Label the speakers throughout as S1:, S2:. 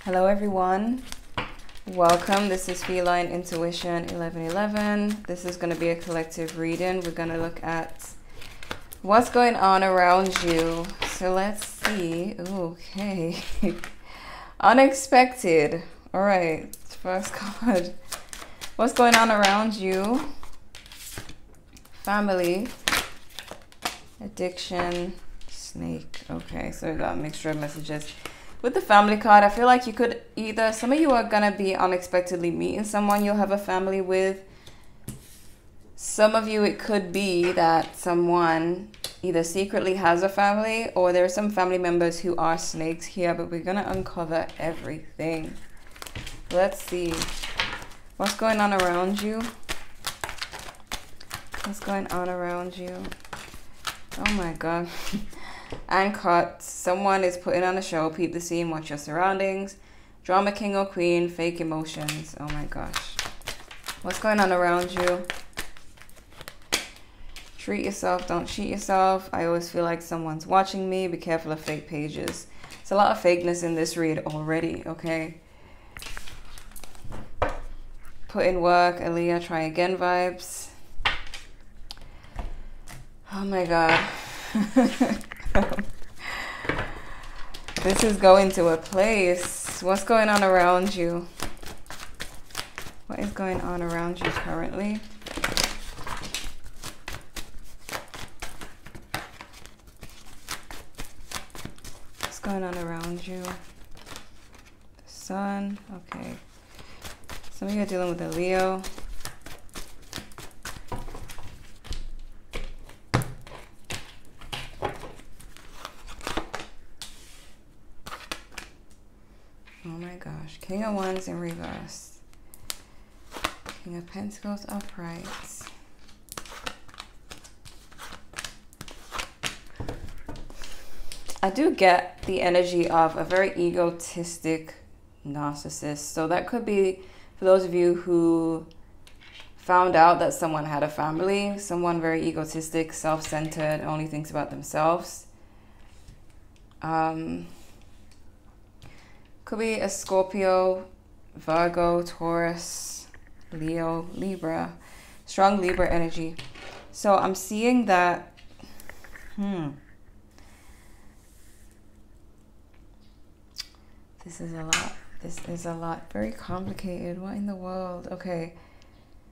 S1: Hello everyone, welcome. This is Feline Intuition 1111. This is going to be a collective reading. We're going to look at what's going on around you. So let's see. Okay. Unexpected. All right, first card. What's going on around you? Family, addiction, snake. Okay, so we got a mixture of messages. With the family card, I feel like you could either, some of you are going to be unexpectedly meeting someone you'll have a family with. Some of you, it could be that someone either secretly has a family or there are some family members who are snakes here, but we're going to uncover everything. Let's see. What's going on around you? What's going on around you? Oh my God. And cut. Someone is putting on a show. Peep the scene. Watch your surroundings. Drama king or queen. Fake emotions. Oh my gosh. What's going on around you? Treat yourself. Don't cheat yourself. I always feel like someone's watching me. Be careful of fake pages. There's a lot of fakeness in this read already. Okay. Put in work. Aaliyah, try again vibes. Oh my God. This is going to a place. What's going on around you? What is going on around you currently? What's going on around you? The sun. Okay. Some of you are dealing with a Leo. Oh my gosh. King of Wands in reverse. King of Pentacles upright. I do get the energy of a very egotistic narcissist. So that could be for those of you who found out that someone had a family. Someone very egotistic, self-centered, only thinks about themselves. Could be a Scorpio, Virgo, Taurus, Leo, Libra. Strong Libra energy. So I'm seeing that, this is a lot. This is a lot. Very complicated. What in the world? Okay.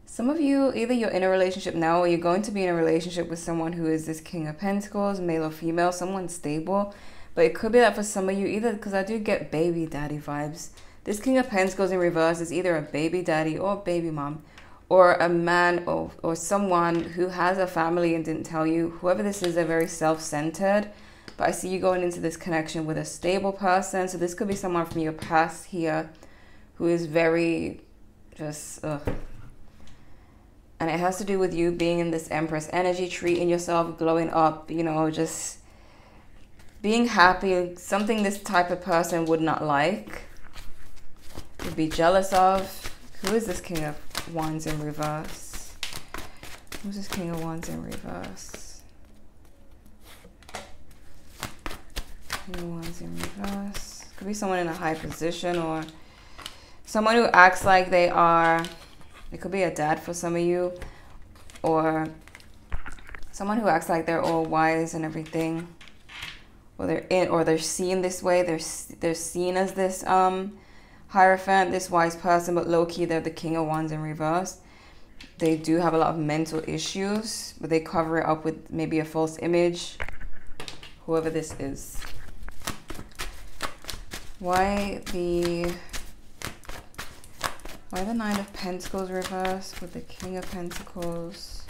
S1: Some of you, either you're in a relationship now or you're going to be in a relationship with someone who is this King of Pentacles, male or female, someone stable. But it could be that for some of you, either because I do get baby daddy vibes. This King of Pentacles in reverse is either a baby daddy or baby mom, or a man or someone who has a family and didn't tell you. Whoever this is, they're very self-centered. But I see you going into this connection with a stable person. So this could be someone from your past here who is very just, And it has to do with you being in this Empress energy, treating yourself, glowing up, you know, just being happy, something this type of person would not like, would be jealous of. Who is this King of Wands in reverse? Who's this King of Wands in reverse? King of Wands in reverse. Could be someone in a high position or someone who acts like they are, it could be a dad for some of you, or someone who acts like they're all wise and everything. Or they're seen this way. They're seen as this Hierophant, this wise person, but low-key they're the King of Wands in reverse. They do have a lot of mental issues, but they cover it up with maybe a false image. Whoever this is. Why the Nine of Pentacles reverse with the King of Pentacles?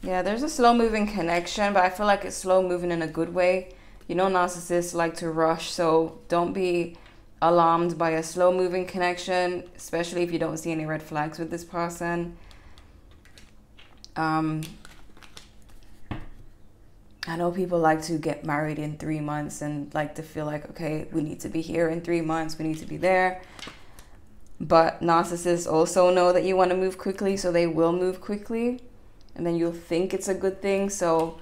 S1: Yeah, there's a slow-moving connection, but I feel like it's slow-moving in a good way. You know, narcissists like to rush, so don't be alarmed by a slow-moving connection, especially if you don't see any red flags with this person. I know people like to get married in 3 months and like to feel like, okay, we need to be here in 3 months, we need to be there. But narcissists also know that you want to move quickly, so they will move quickly. And then you'll think it's a good thing. So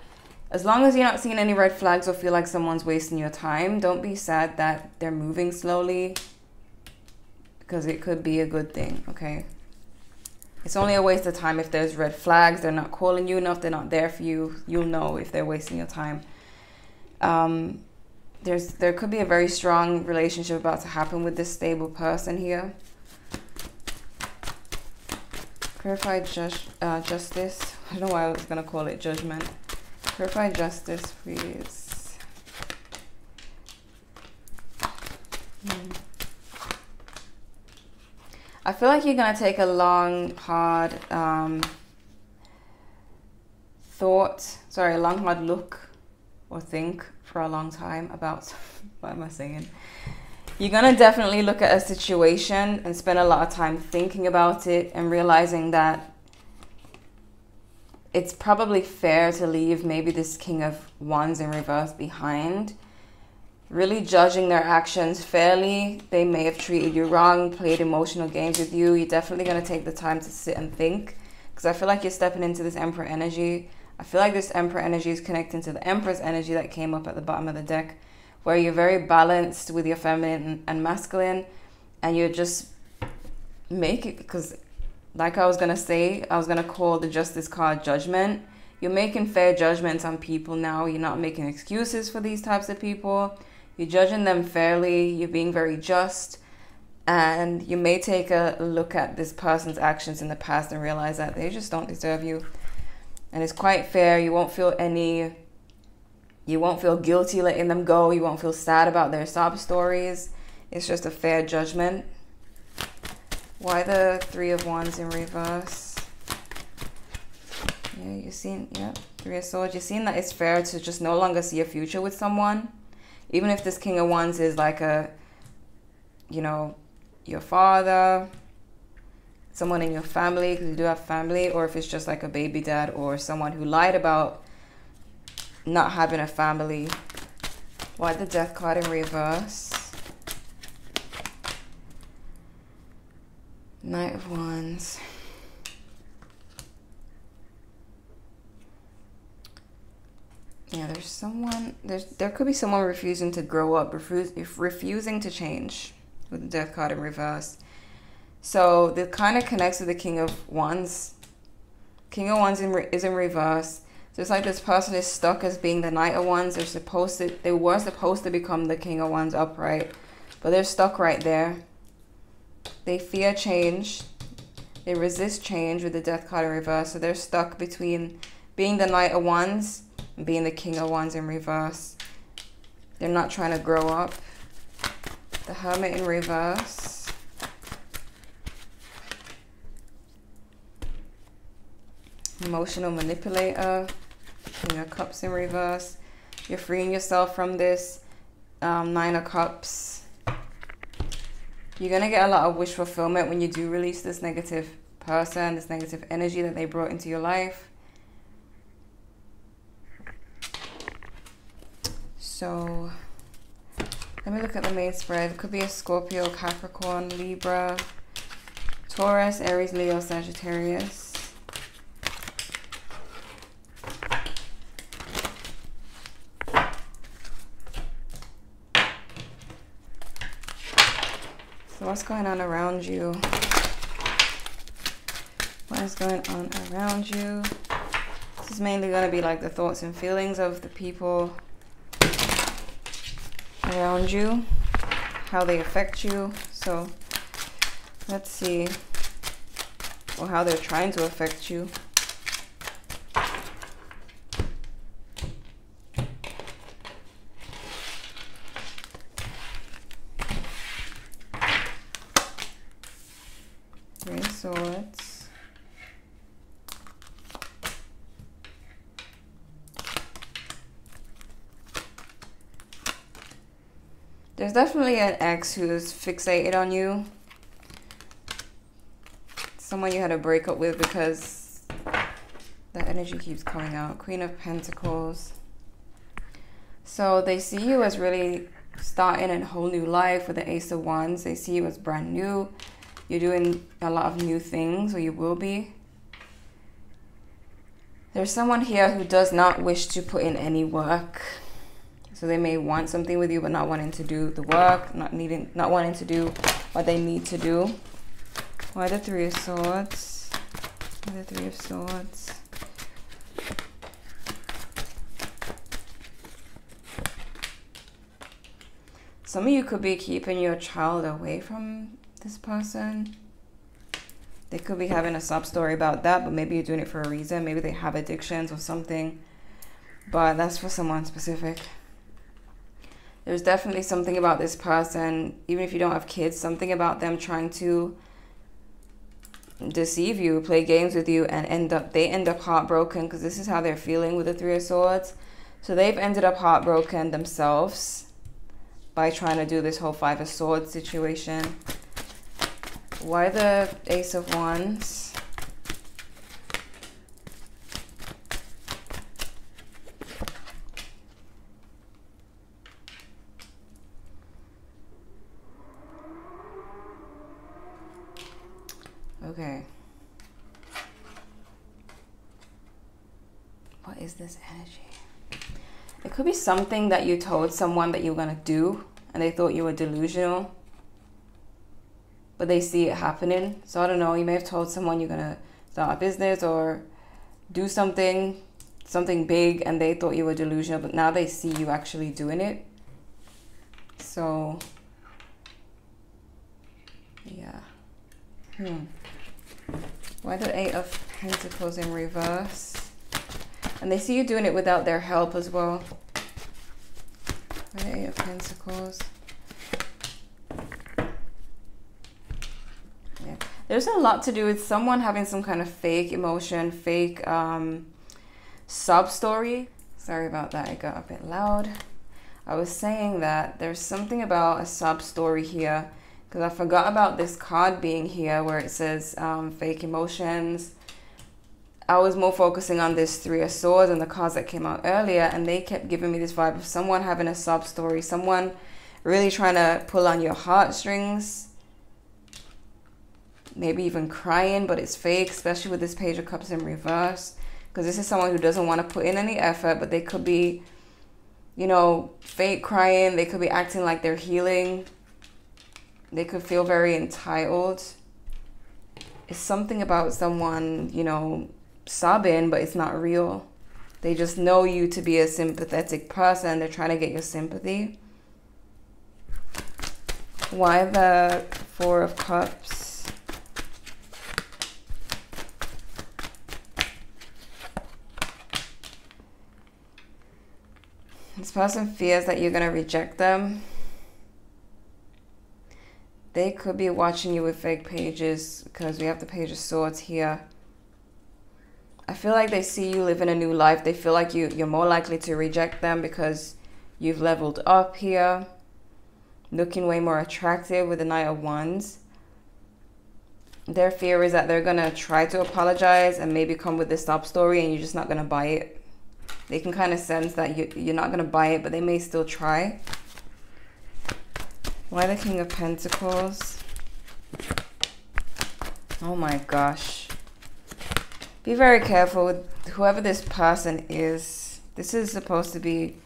S1: As long as you're not seeing any red flags or feel like someone's wasting your time, don't be sad that they're moving slowly, because it could be a good thing, okay? It's only a waste of time if there's red flags, they're not calling you enough, they're not there for you. You'll know if they're wasting your time. There could be a very strong relationship about to happen with this stable person here. Clarified justice. I don't know why I was going to call it judgment. Clarified justice, please. I feel like you're going to take a long, hard a long, hard look or think for a long time about, what am I saying? You're going to definitely look at a situation and spend a lot of time thinking about it and realizing that it's probably fair to leave maybe this King of Wands in reverse behind. Really judging their actions fairly. They may have treated you wrong, played emotional games with you. You're definitely going to take the time to sit and think, because I feel like you're stepping into this Emperor energy. I feel like this Emperor energy is connecting to the Empress energy that came up at the bottom of the deck, where you're very balanced with your feminine and masculine, and you're just making, because like I was going to say, I was going to call the Justice card judgment. You're making fair judgments on people now. You're not making excuses for these types of people. You're judging them fairly. You're being very just. And you may take a look at this person's actions in the past and realize that they just don't deserve you. And it's quite fair. You won't feel guilty letting them go. You won't feel sad about their sob stories. It's just a fair judgment. Why the Three of Wands in reverse? Yeah, you're seeing, yeah, Three of Swords. You're seeing that it's fair to just no longer see a future with someone. Even if this King of Wands is like a, you know, your father, someone in your family, because you do have family, or if it's just like a baby dad or someone who lied about not having a family. Why the Death card in reverse? Knight of Wands. Yeah, there's someone, there could be someone refusing to grow up, refusing to change with the Death card in reverse. So that kind of connects to the King of Wands. King of Wands is in reverse. So it's like this person is stuck as being the Knight of Wands. They were supposed to become the King of Wands upright, but they're stuck right there. They fear change. They resist change with the Death card in reverse. So they're stuck between being the Knight of Wands and being the King of Wands in reverse. They're not trying to grow up. The Hermit in reverse. Emotional manipulator. King of Cups in reverse. You're freeing yourself from this Nine of Cups. You're going to get a lot of wish fulfillment when you do release this negative person, this negative energy that they brought into your life. So let me look at the main spread. It could be a Scorpio, Capricorn, Libra, Taurus, Aries, Leo, Sagittarius. So what's going on around you? What is going on around you? This is mainly going to be like the thoughts and feelings of the people around you, how they affect you. So let's see, or how they're trying to affect you. Three of Swords. There's definitely an ex who's fixated on you. Someone you had a breakup with because that energy keeps coming out. Queen of Pentacles. So they see you as really starting a whole new life with the Ace of Wands. They see you as brand new. You're doing a lot of new things, or you will be. There's someone here who does not wish to put in any work. So they may want something with you, but not wanting to do the work, not wanting to do what they need to do. Why the Three of Swords? Why the Three of Swords? Some of you could be keeping your child away from this person. They could be having a sub story about that, but maybe you're doing it for a reason. Maybe they have addictions or something, but that's for someone specific. There's definitely something about this person, even if you don't have kids, something about them trying to deceive you, play games with you, and they end up heartbroken, because this is how they're feeling with the Three of Swords. So they've ended up heartbroken themselves by trying to do this whole Five of Swords situation. Why the Ace of Wands? Okay. What is this energy? It could be something that you told someone that you were going to do and they thought you were delusional, but they see it happening. So I don't know, you may have told someone you're going to start a business or do something big, and they thought you were delusional, but now they see you actually doing it. So yeah. Why the Eight of Pentacles in reverse? And they see you doing it without their help as well. Why the Eight of Pentacles? Yeah. There's a lot to do with someone having some kind of fake emotion, fake sub story. Sorry about that, it got a bit loud. I was saying that there's something about a sub story here, because I forgot about this card being here where it says fake emotions. I was more focusing on this Three of Swords and the cards that came out earlier, and they kept giving me this vibe of someone having a sub story, someone really trying to pull on your heartstrings, maybe even crying, but it's fake, especially with this Page of Cups in reverse, because this is someone who doesn't want to put in any effort, but they could be, you know, fake crying. They could be acting like they're healing. They could feel very entitled. It's something about someone, you know, sobbing, but it's not real. They just know you to be a sympathetic person. They're trying to get your sympathy. Why the Four of Cups? This person fears that you're going to reject them. They could be watching you with fake pages, because we have the Page of Swords here. I feel like they see you living a new life. They feel like you're more likely to reject them because you've leveled up here. Looking way more attractive with the Knight of Wands. Their fear is that they're going to try to apologize and maybe come with this sub story, and you're just not going to buy it. They can kind of sense that you're not going to buy it, but they may still try. Why the King of Pentacles? Oh my gosh. Be very careful with whoever this person is. This is supposed to be...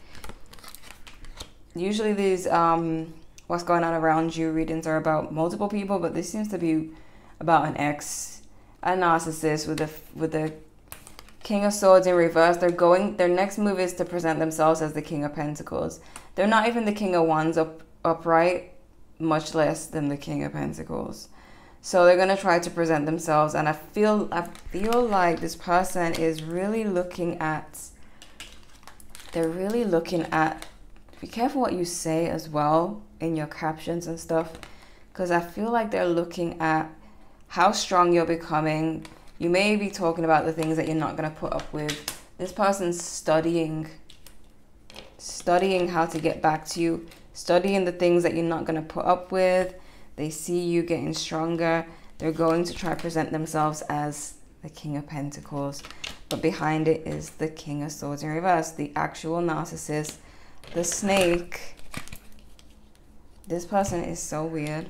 S1: Usually these what's going on around you readings are about multiple people, but this seems to be about an ex, a narcissist with the King of Swords in reverse. Their next move is to present themselves as the King of Pentacles. They're not even the King of Wands upright, much less than the King of Pentacles. So they're going to try to present themselves, and I feel like this person is really looking at, be careful what you say as well in your captions and stuff, because I feel like they're looking at how strong you're becoming. You may be talking about the things that you're not going to put up with. This person's studying how to get back to you, studying the things that you're not going to put up with. They see you getting stronger. They're going to try to present themselves as the King of Pentacles, but behind it is the King of Swords in reverse, the actual narcissist, the snake. This person is so weird.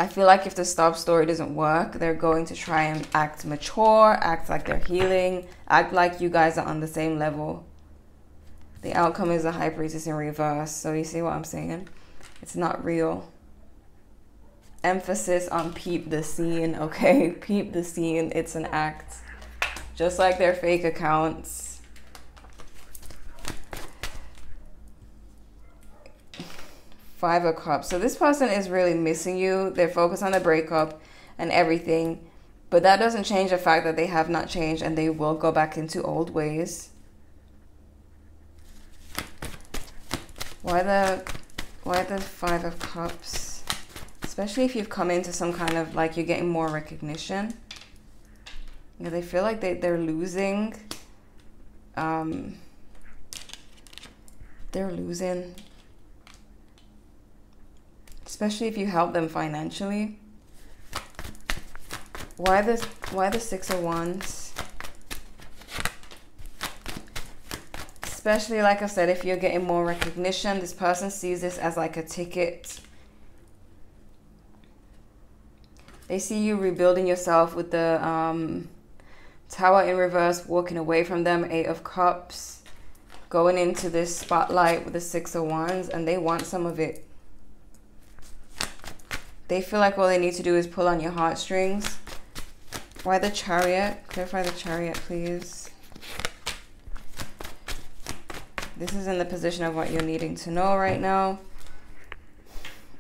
S1: I feel like if the stop story doesn't work, they're going to try and act mature, act like they're healing, act like you guys are on the same level. The outcome is a High Priestess in reverse. So you see what I'm saying? It's not real. Emphasis on peep the scene, okay? Peep the scene. It's an act. Just like their fake accounts. Five of Cups. So this person is really missing you. They're focused on the breakup and everything. But that doesn't change the fact that they have not changed and they will go back into old ways. Why the Five of Cups? Especially if you've come into some kind of, like, you're getting more recognition. You know, they feel like they're losing. They're losing. Especially if you help them financially. Why the Six of Wands? Especially, like I said, if you're getting more recognition, this person sees this as like a ticket. They see you rebuilding yourself with the Tower in reverse, walking away from them, Eight of Cups, going into this spotlight with the Six of Wands, and they want some of it. They feel like all they need to do is pull on your heartstrings. Why the Chariot? Clarify the Chariot, please. This is in the position of what you're needing to know right now.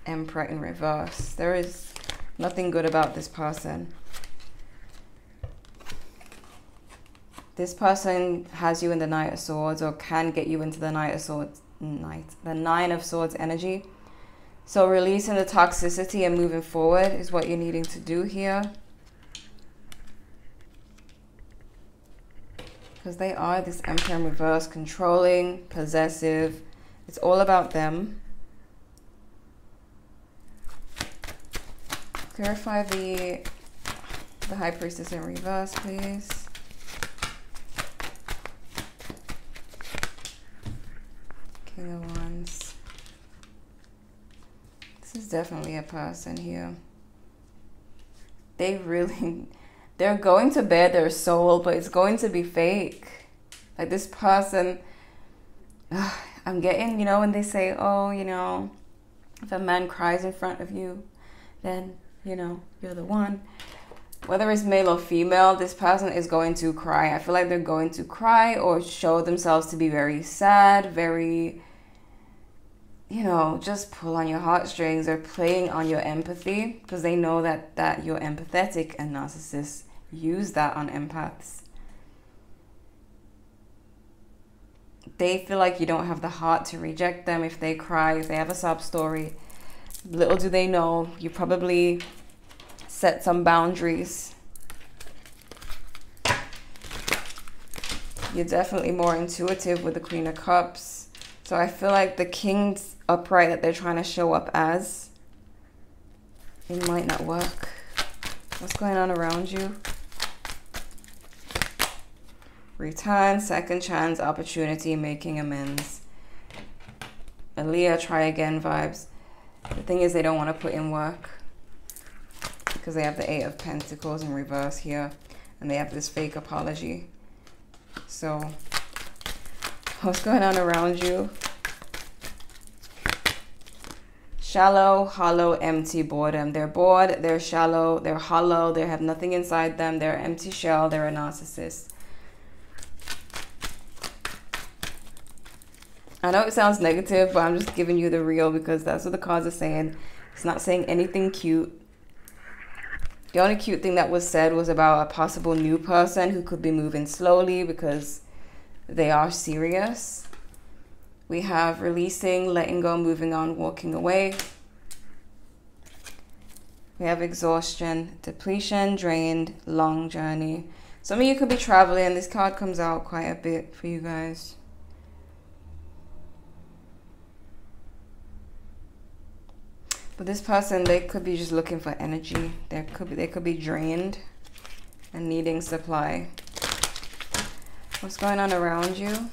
S1: Emperor in reverse. There is nothing good about this person. This person has you in the Knight of Swords, or can get you into the Knight of Swords, the Nine of Swords energy. So releasing the toxicity and moving forward is what you're needing to do here. Because they are this Emperor in reverse, controlling, possessive. It's all about them. Clarify the High Priestess in reverse, please. King of Wands. This is definitely a person here. They're going to bear their soul, but it's going to be fake. Like this person, I'm getting, you know, when they say, oh, you know, if a man cries in front of you, then, you know, you're the one. Whether it's male or female, this person is going to cry. I feel like they're going to cry or show themselves to be very sad, very, you know, just pull on your heartstrings or playing on your empathy, because they know that you're empathetic, and narcissists use that on empaths. They feel like you don't have the heart to reject them if they cry, if they have a sob story. Little do they know, you probably set some boundaries. You're definitely more intuitive with the Queen of Cups. So I feel like the King's upright that they're trying to show up as, it might not work. What's going on around you? Return, second chance, opportunity, making amends. Aaliyah, try again vibes. The thing is, they don't want to put in work because they have the Eight of Pentacles in reverse here, and they have this fake apology. So what's going on around you? Shallow, hollow, empty, boredom. They're bored, they're shallow, they're hollow, they have nothing inside them, they're an empty shell, they're a narcissist. I know it sounds negative, but I'm just giving you the real because that's what the cards are saying. It's not saying anything cute. The only cute thing that was said was about a possible new person who could be moving slowly because they are serious. We have releasing, letting go, moving on, walking away. We have exhaustion, depletion, drained, long journey. Some of you could be traveling. This card comes out quite a bit for you guys. But this person, they could be just looking for energy. They could be drained and needing supply. What's going on around you?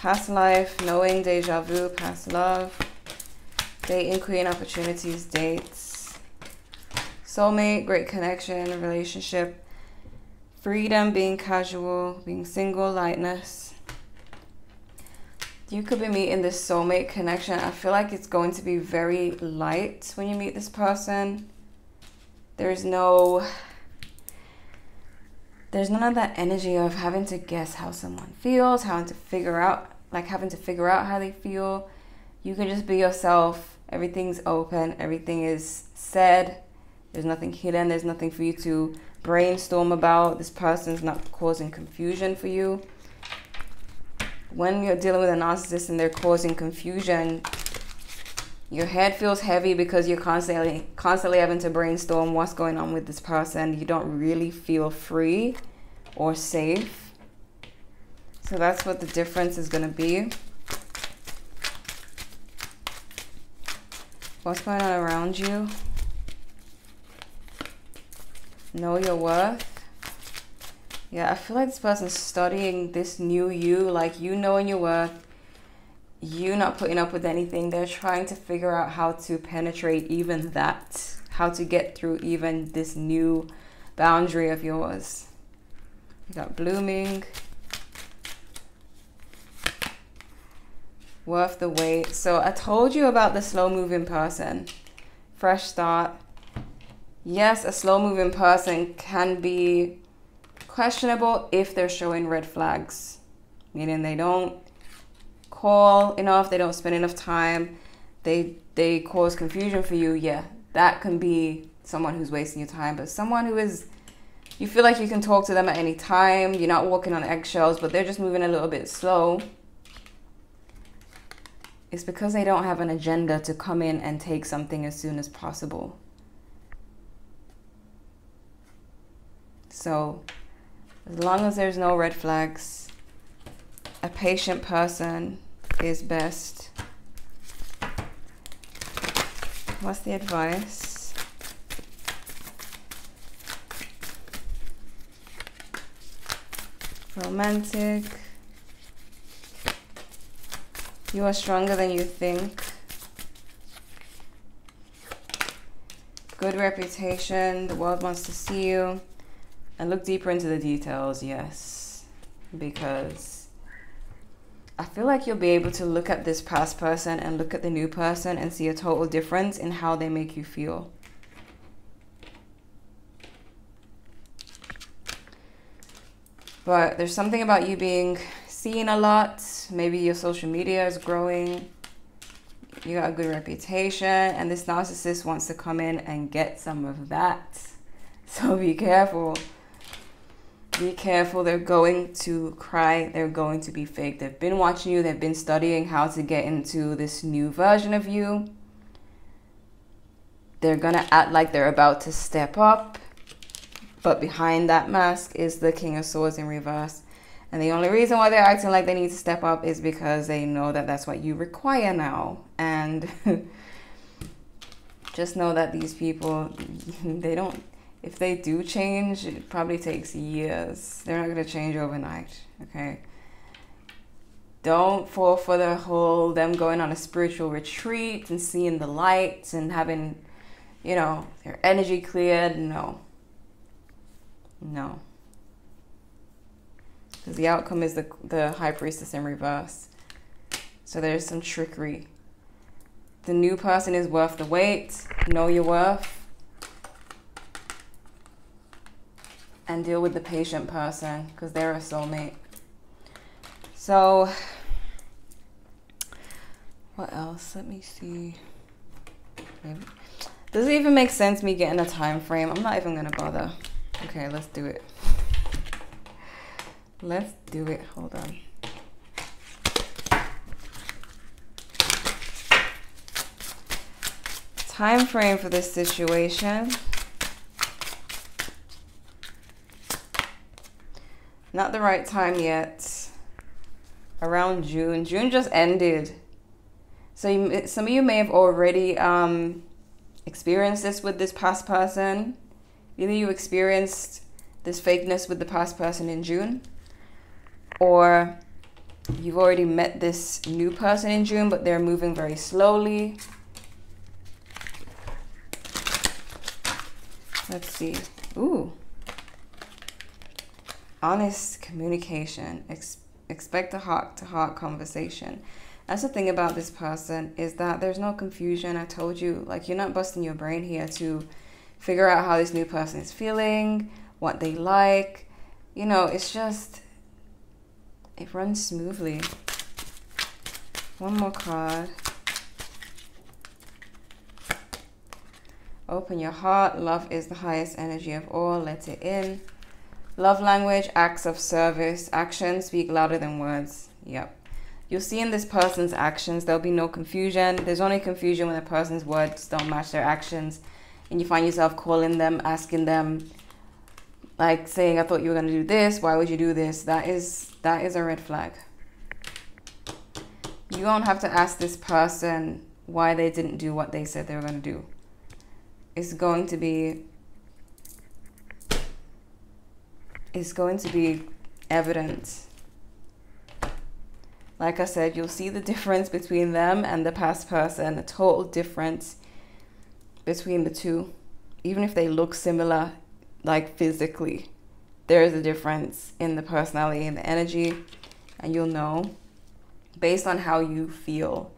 S1: Past life, knowing, deja vu, past love. Dating queen, opportunities, dates. Soulmate, great connection, relationship. Freedom, being casual, being single, lightness. You could be meeting this soulmate connection. I feel like it's going to be very light when you meet this person. There's none of that energy of having to guess how someone feels, having to figure out how they feel. You can just be yourself. Everything's open. Everything is said. There's nothing hidden. There's nothing for you to brainstorm about. This person's not causing confusion for you. When you're dealing with a narcissist and they're causing confusion, your head feels heavy because you're constantly having to brainstorm what's going on with this person. You don't really feel free or safe. So that's what the difference is going to be. What's going on around you? Know your worth. Yeah, I feel like this person's studying this new you, like you knowing your worth, you not putting up with anything. They're trying to figure out how to penetrate even that, how to get through even this new boundary of yours. You got blooming. Worth the wait. So I told you about the slow moving person. Fresh start. Yes, a slow moving person can be questionable if they're showing red flags, meaning they don't call enough, they don't spend enough time, they cause confusion for you. Yeah, that can be someone who's wasting your time. But someone who is, you feel like you can talk to them at any time, you're not walking on eggshells, but they're just moving a little bit slow, it's because they don't have an agenda to come in and take something as soon as possible. So as long as there's no red flags, a patient person is best. What's the advice? Romantic. You are stronger than you think. Good reputation. The world wants to see you. And look deeper into the details, yes. Because I feel like you'll be able to look at this past person and look at the new person and see a total difference in how they make you feel. But there's something about you being seen a lot. Maybe your social media is growing. You got a good reputation. And this narcissist wants to come in and get some of that. So be careful. Be careful. They're going to cry. They're going to be fake. They've been watching you. They've been studying how to get into this new version of you. They're going to act like they're about to step up. But behind that mask is the King of Swords in reverse. And the only reason why they're acting like they need to step up is because they know that that's what you require now. And just know that these people, they don't... If they do change, it probably takes years. They're not going to change overnight, okay? Don't fall for the whole them going on a spiritual retreat and seeing the lights and having, you know, their energy cleared. No. No. Because the outcome is the High Priestess in reverse. So there's some trickery. The new person is worth the wait. Know your worth. And deal with the patient person because they're a soulmate. So, what else? Let me see. Maybe. Does it even make sense me getting a time frame? I'm not even gonna bother. Okay, let's do it. Let's do it. Hold on. Time frame for this situation. Not the right time yet. Around June. June just ended. So some of you may have already experienced this with this past person. Either you experienced this fakeness with the past person in June, or you've already met this new person in June, but they're moving very slowly. Let's see. Ooh. Honest communication. Expect a heart-to-heart conversation. That's the thing about this person, is that there's no confusion. I told you, like, you're not busting your brain here to figure out how this new person is feeling, what they like. You know, it's just, it runs smoothly. One more card. Open your heart. Love is the highest energy of all. Let it in. Love language, acts of service. Actions speak louder than words. Yep. You'll see in this person's actions, there'll be no confusion. There's only confusion when a person's words don't match their actions. And you find yourself calling them, asking them, like saying, I thought you were going to do this. Why would you do this? That is a red flag. You don't have to ask this person why they didn't do what they said they were going to do. It's going to be evident. Like I said, you'll see the difference between them and the past person, a total difference between the two. Even if they look similar, like physically, there is a difference in the personality and the energy, and you'll know based on how you feel.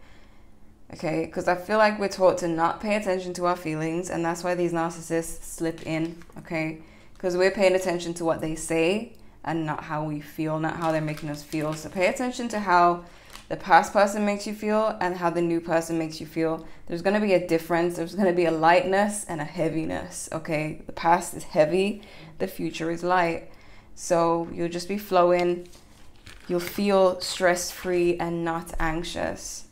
S1: Okay, because I feel like we're taught to not pay attention to our feelings, and that's why these narcissists slip in, okay? Because we're paying attention to what they say and not how we feel, not how they're making us feel. So pay attention to how the past person makes you feel and how the new person makes you feel. There's going to be a difference. There's going to be a lightness and a heaviness, okay? The past is heavy. The future is light. So you'll just be flowing. You'll feel stress-free and not anxious.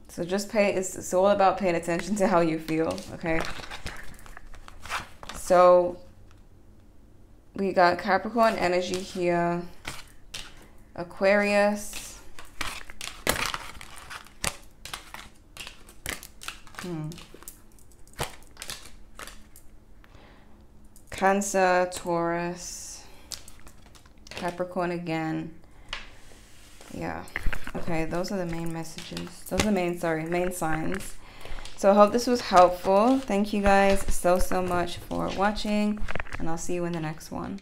S1: So just it's all about paying attention to how you feel, okay? So we got Capricorn energy here, Aquarius, Cancer, Taurus, Capricorn again. Yeah. Okay, those are the main messages. Those are the main signs. So I hope this was helpful. Thank you guys so much for watching, and I'll see you in the next one.